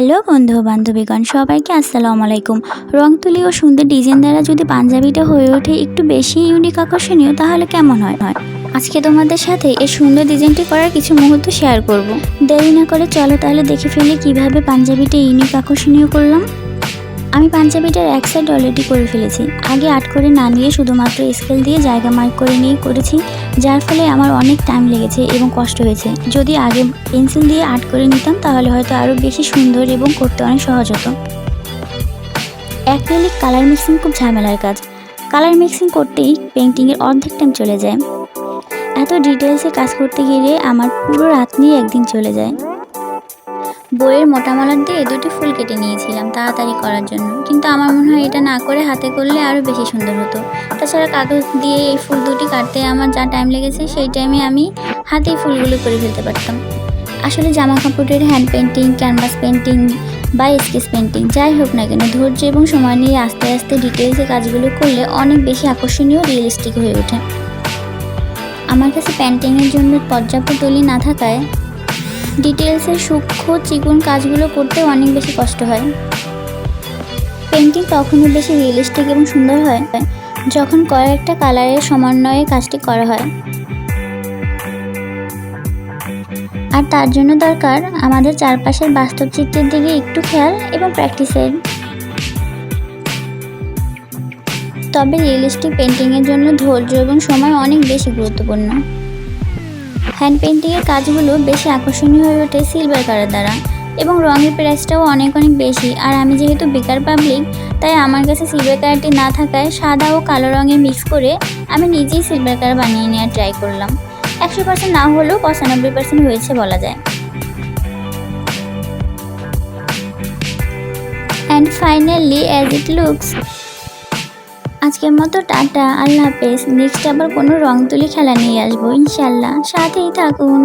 Hello বন্ধু বান্ধবীগণ, সবাইকে আসসালামু আলাইকুম। রং তুলি ও সুন্দর ডিজাইন দ্বারা যদি পাঞ্জাবিটা হয়ে ওঠে একটু বেশি ইউনিক আকর্ষণীয়, তাহলে কেমন হয়? আজকে তোমাদের সাথে এই সুন্দর ডিজাইনটি করার কিছু মুহূর্ত শেয়ার করব। দেরি না করে চলো তাহলে দেখে ফেলি কিভাবে পাঞ্জাবিটা ইউনিক আকর্ষণীয় করলাম। আমি পাঞ্জাবিটার এক সাইড অলরেডি করে ফেলেছি। আগে আর্ট করে না নিয়ে শুধুমাত্র স্কেল দিয়ে জায়গা মার্ক করে নিয়ে করেছি, যার ফলে আমার অনেক টাইম লেগেছে এবং কষ্ট হয়েছে। যদি আগে পেন্সিল দিয়ে আর্ট করে নিতাম তাহলে হয়তো আরও বেশি সুন্দর এবং করতে অনেক সহজ হতো। অ্যাক্রিলিক কালার মিক্সিং খুব ঝামেলার কাজ। কালার মিক্সিং করতেই পেন্টিংয়ের অর্ধেক টাইম চলে যায়। এত ডিটেলসে কাজ করতে গেলে আমার পুরো রাত নিয়ে একদিন চলে যায়। বইয়ের মোটা মলাট দিয়ে দুটি ফুল কেটে নিয়েছিলাম তাড়াতাড়ি করার জন্য, কিন্তু আমার মনে হয় এটা না করে হাতে করলে আরও বেশি সুন্দর হতো। তাছাড়া কাগজ দিয়ে এই ফুল দুটি কাটতে আমার যা টাইম লেগেছে সেই টাইমে আমি হাতেই ফুলগুলো করে ফেলতে পারতাম। আসলে জামা কাপড়ের হ্যান্ড পেন্টিং, ক্যানভাস পেন্টিং বা স্কেচ পেন্টিং যাই হোক না কেন, ধৈর্য এবং সময় নিয়ে আস্তে আস্তে ডিটেলসে কাজগুলো করলে অনেক বেশি আকর্ষণীয় রিয়েলিস্টিক হয়ে ওঠে। আমার কাছে পেন্টিংয়ের জন্য পর্যাপ্ত তুলি না থাকায় ডিটেলসের সূক্ষ্ম চিকন কাজগুলো করতে অনেক বেশি কষ্ট হয়। পেন্টিং তখনই বেশি রিয়েলিস্টিক এবং সুন্দর হয় যখন কয়েকটা কালারের সমন্বয়ে কাজটি করা হয়, আর তার জন্য দরকার আমাদের চারপাশের বাস্তব চিত্রের দিকে একটু খেয়াল এবং প্র্যাকটিসের। তবে রিয়েলিস্টিক পেন্টিংয়ের জন্য ধৈর্য এবং সময় অনেক বেশি গুরুত্বপূর্ণ। হ্যান্ড পেন্টিংয়ের কাজগুলো বেশি আকর্ষণীয় হয়ে ওঠে সিলভার কালার দ্বারা, এবং রঙের প্রাইসটাও অনেক বেশি। আর আমি যেহেতু বেকার পাবলিক, তাই আমার কাছে সিলভার কালারটি না থাকায় সাদা ও কালো রঙে মিক্স করে আমি নিজেই সিলভার কালার বানিয়ে নেওয়ার ট্রাই করলাম। 100% না হলেও 95% হয়েছে বলা যায়। And finally as it looks. আজকের মতো টাটা, আল্লাহ হাফেজ। নেক্সট আবার কোনো রং তুলি খেলা নিয়ে আসবো ইনশাল্লাহ, সাথেই থাকুন।